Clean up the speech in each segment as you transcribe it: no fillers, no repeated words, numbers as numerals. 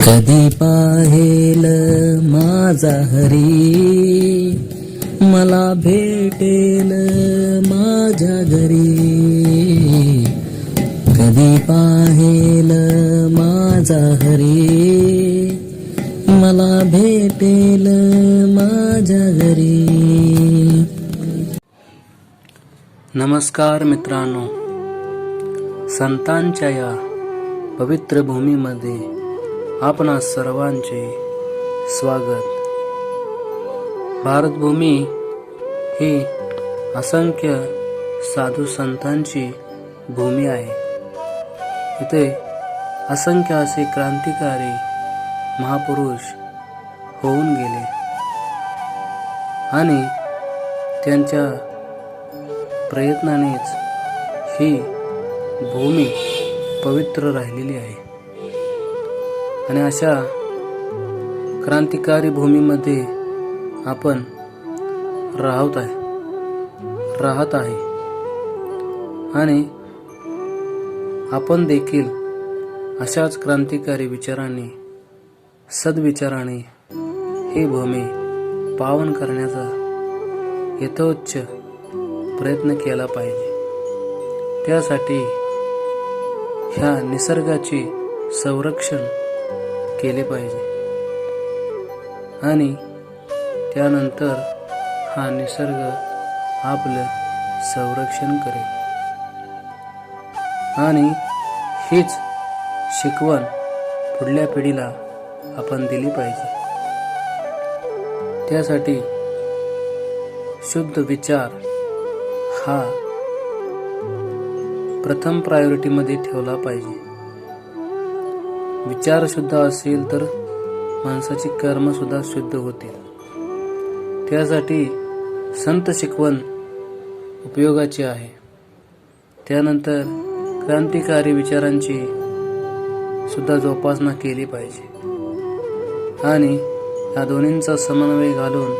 कधी पाहेल माझा हरी, मला भेटेल माझ्या घरी. कधी पाहेल माझा हरी, मला भेटेल माझ्या घरी. नमस्कार मित्रांनो, संतांच्या या पवित्र भूमीमध्ये आपणा सर्वांचे स्वागत. भारतभूमी ही असंख्य साधू संतांची भूमी आहे. इथे असंख्य असे क्रांतिकारी महापुरुष होऊन गेले आणि त्यांच्या प्रयत्नानेच ही भूमी पवित्र राहिलेली आहे. आणि अशा क्रांतिकारी भूमीमध्ये आपण राहत आहे आणि आपण देखील अशाच क्रांतिकारी विचारांनी, सद्विचाराने ही भूमी पावन करण्याचा यथोच्च प्रयत्न केला पाहिजे. त्यासाठी ह्या निसर्गाचे संरक्षण केले पाहिजे आणि त्यानंतर हा निसर्ग आपलं संरक्षण करेल. आणि हीच शिकवण पुढल्या पिढीला आपण दिली पाहिजे. त्यासाठी शुद्ध विचार हा प्रथम प्रायोरिटीमध्ये ठेवला पाहिजे. विचार शुद्ध असेल तर माणसाची कर्म सुद्धा शुद्ध होतील. त्यासाठी संत शिकवण उपयोगाची आहे. त्यानंतर क्रांतिकारी विचारांची सुद्धा जोपासना केली पाहिजे आणि या दोन्हींचा समन्वय घालून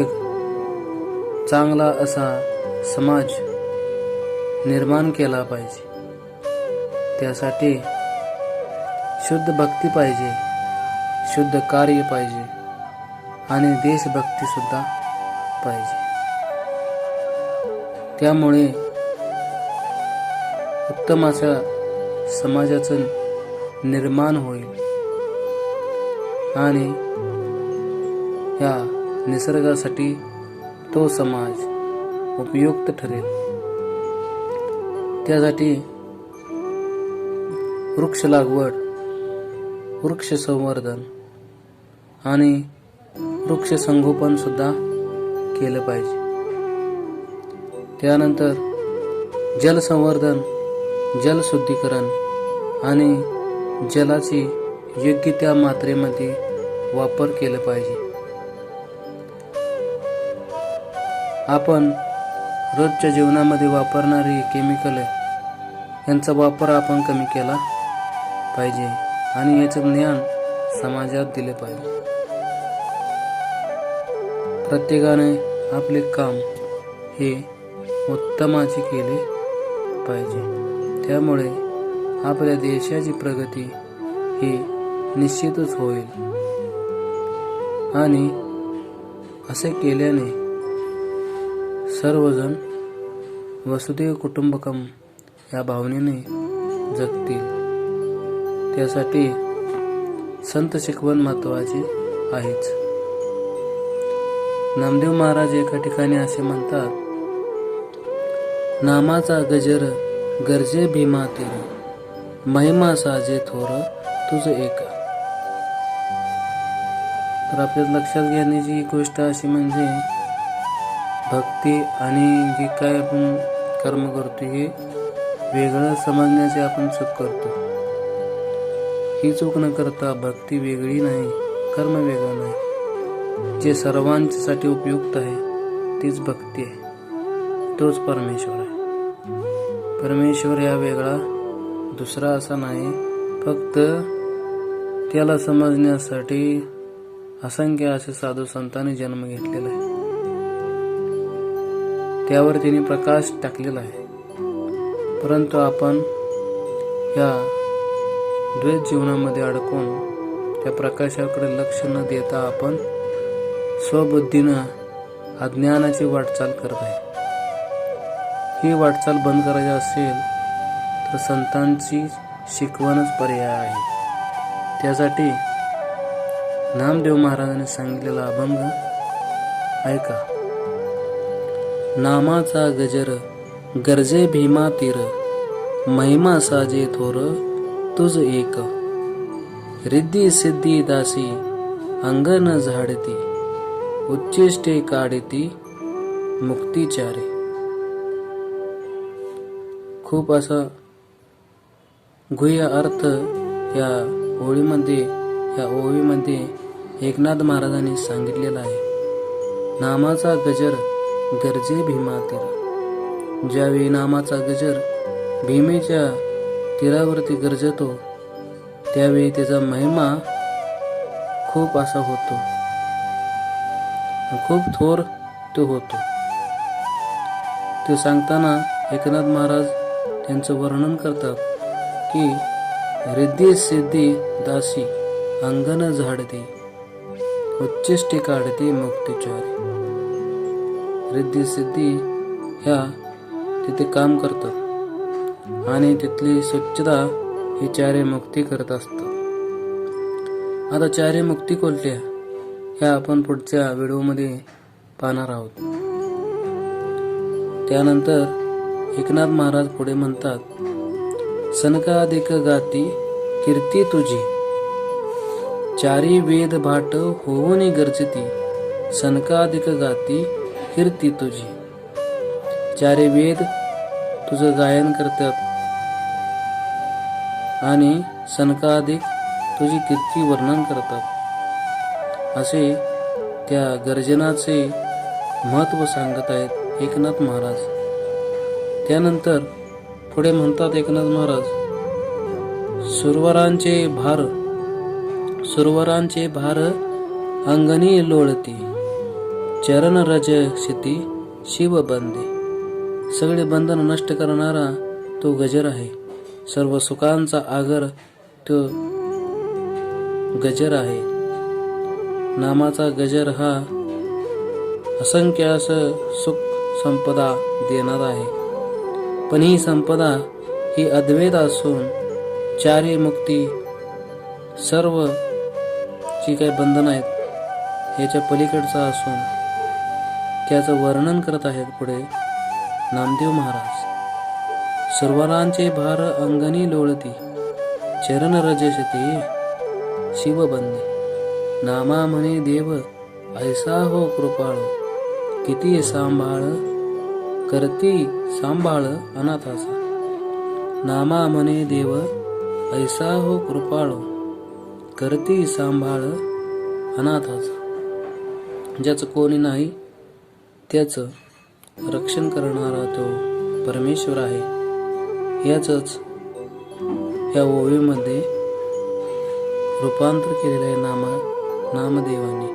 एक चांगला असा समाज निर्माण केला पाहिजे. त्यासाठी शुद्ध भक्ती पाहिजे, शुद्ध कार्य पाहिजे आणि देशभक्ती सुद्धा पाहिजे. त्यामुळे उत्तम अशा समाजाचं निर्माण होईल आणि या निसर्गासाठी तो समाज उपयुक्त ठरेल. त्यासाठी वृक्ष लागवड, वृक्ष संवर्धन आणि वृक्ष संगोपन सुद्धा केलं पाहिजे. त्यानंतर जलसंवर्धन, जलशुद्धीकरण आणि जलाची योग्य त्या मात्रेमध्ये वापर केला पाहिजे. आपण रोजच्या जीवनामध्ये वापरणारी केमिकल यांचा वापर आपण कमी केला पाहिजे आणि याचे ज्ञान समाजात दिले पाहिजे. प्रत्येकाने आपले काम हे उत्तमाचे केले पाहिजे. त्यामुळे आपल्या देशाची प्रगती ही निश्चितच होईल आणि असे केल्याने सर्वजण वसुधैव कुटुंबकम या भावनेने जगतील. त्यासाठी संत शिकवण महत्त्वाची आहेच. नामदेव महाराज एका ठिकाणी असे म्हणतात, नामाचा गजर गरजे भीमा तेर, महिमा साजे थोर तुझ एका. तर आपल्या लक्षात घेण्याची गोष्ट अशी म्हणजे भक्ती आणि जे काय आपण कर्म करतो हे वेगळं समजण्याचे आपण चूक करतो. ही चूक न करता भक्ती वेगळी नाही, कर्म वेगळं नाही. जे सर्वांसाठी उपयुक्त आहे तीच भक्ती आहे, तोच परमेश्वर आहे. परमेश्वर या वेगळा दुसरा असा नाही. फक्त त्याला समजण्यासाठी असंख्य असे साधू संतांनी जन्म घेतलेला आहे. त्यावर तिने प्रकाश टाकलेला आहे. परंतु आपण या द्वैत जीवनामध्ये अडकून त्या प्रकाशाकडे लक्ष न देता आपण स्वबुद्धीनं अज्ञानाची वाटचाल करत आहे. ही वाटचाल बंद करायची असेल तर संतांची शिकवणच पर्याय आहे. त्यासाठी नामदेव महाराजांनी सांगितलेला अभंग ऐका. नामाचा गजर गरजे भीमा तीर, महिमा साजे थोर तुझ एक. रिद्धी सिद्धी दासी अंगण झाडती, उच्चिष्टे काढती मुक्तिचारे. खूप असा गुह्य अर्थ या ओळीमध्ये एकनाथ महाराजांनी सांगितलेला आहे. नामाचा गजर गरजे भीमा तीर. ज्यावेळी नामाचा गजर भीमेच्या तीरावरती गरजतो त्यावेळी त्याचा महिमा खूप असा होतो, खूप थोर तो होतो. ते सांगताना एकनाथ महाराज त्यांचं वर्णन करतात की रिद्धी सिद्धी दासी अंगण झाडते, उच्चिष्टे काढते मुक्तिचारे. रिद्धी सिद्धी ह्या तिथे काम करतात आणि तिथली स्वच्छता ही चारे मुक्ती करत असतात. आता चारे मुक्ती कोणत्या ह्या आपण पुढच्या व्हिडिओमध्ये पाहणार आहोत. त्यानंतर एकनाथ महाराज पुढे म्हणतात, सनकादिक गाती कीर्ती तुझी, चारी वेद भाट होऊनी गरजती. सनकादिक गाती कीर्ती तुझी. चारी वेद तुझं गायन करतात आणि सनकादिक तुझी कीर्ती वर्णन करतात. असे त्या गर्जनाचे महत्त्व सांगत आहेत एकनाथ महाराज. त्यानंतर पुढे म्हणतात एकनाथ महाराज, सुरवरांचे भार अंगणी लोळती, चरण रज क्षिती शिव बंदे. सगळे बंधन नष्ट करणारा तो गजर आहे. सर्व सुखांचा आगर तो गजर आहे. नामाचा गजर हा असंख्य असं सुख संपदा देणार आहे. पण ही संपदा ही अद्वैत असून चारी मुक्ती सर्व जी काही बंधन आहेत याच्या पलीकडचा असून त्याचं वर्णन करत आहेत पुढे नामदेव महाराज. सुरवरांचे भार अंगणी लोळती, चरण रजशती शिवबंदी. नामा म्हणे देव ऐसा हो कृपाळ, किती सांभाळ करती सांभाळ अनाथाचा. नामा म्हणे देव ऐसा हो कृपाळ, करती सांभाळ अनाथाचा. ज्याचं कोणी नाही त्याचं रक्षण करणारा तो परमेश्वर आहे. याचंच या ओवीमध्ये रूपांतर केलेलं आहे नामदेवाने.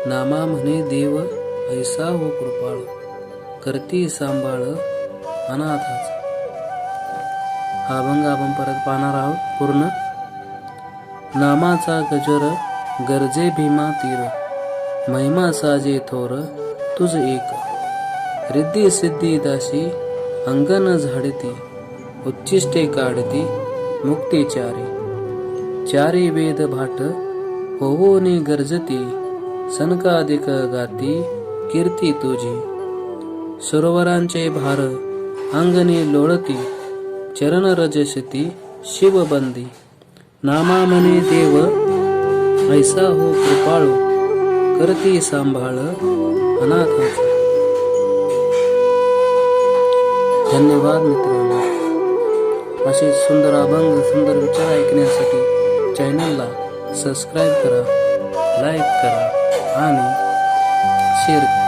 नामा म्हणे देव ऐसा हो कृपाळ, करती सांभाळ अनाथाचा. हा अभंग आपण परत पाहणार आहोत पूर्ण. नामाचा गजर गरजे भीमा तीर, महिमा साजे थोर तुझ एक. रिद्धी सिद्धी दासी अंगण झाडती, उच्चिष्टे काढती मुक्तिचारी. चारी वेद भाट होवोनी गरजती, सनकादिक गाती कीर्ती तुझी. सरोवरांचे भार अंगणी लोळती, चरण रजशती शिवबंदी. नामा म्हणे देव ऐसा हो कृपाळू, करती सांभाळ अनाथाचा. धन्यवाद मित्रांनो. असे सुंदर अभंग, सुंदर विचार ऐकण्यासाठी चॅनलला सबस्क्राईब करा, लाईक करा आणि शेअर करा.